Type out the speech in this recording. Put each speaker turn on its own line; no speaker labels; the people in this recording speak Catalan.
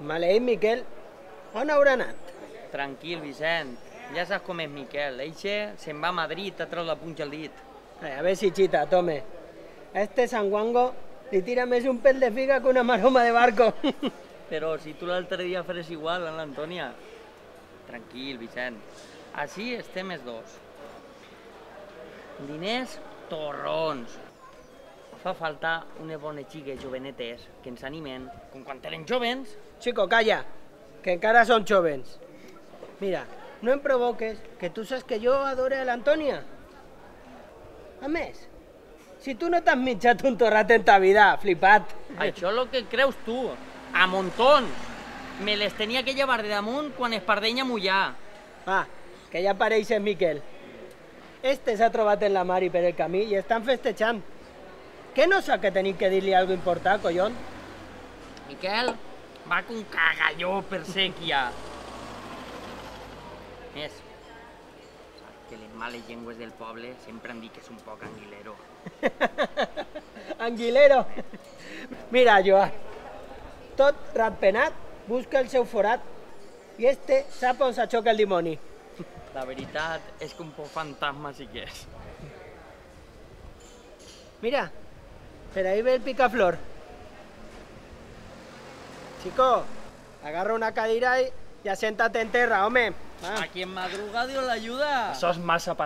Maleït Miquel, on haurà anat?
Tranquil, Vicent. Ja saps com és Miquel. Eixe se'n va a Madrid a treure la punxa al dit.
A ver si chita, tome. A este sanguango li tira més un pèl de figa que una maroma de barco.
Però si tu l'altre dia fares igual amb l'Antònia. Tranquil, Vicent. Així estem els dos. Diners, torrons. Fa falta unes bones xiques jovenetes que ens animen, com quan eren jovens.
Chico, calla, que encara són jovens. Mira, no em provoques, que tu saps que jo adore a l'Antònia. A més, si tu no t'has mitjat un torrat en ta vida, flipat.
Això és el que creus tu, a muntons. Me les tenia que llevar de damunt quan espardenya mullar.
Va, que ja pareixes Miquel. Este s'ha trobat en la Mari per el camí i estan festejant. Què no sap que tenim que dir-li alguna important, collon?
Miquel va con cagalló per sèquia. Més, saps que les males llengües del poble sempre han dit que és un poc anguilero.
Anguilero. Mira, Joan, tot ratpenat busca el seu forat i este sap on s'aixoca el dimoni.
La veritat és que un poc fantasma sí que és.
Mira, per ahí ve el picaflor. Chico, agarra una cadira y asiéntate en terra, home. Va.
A quien madruga Dios la ayuda.
Això és massa per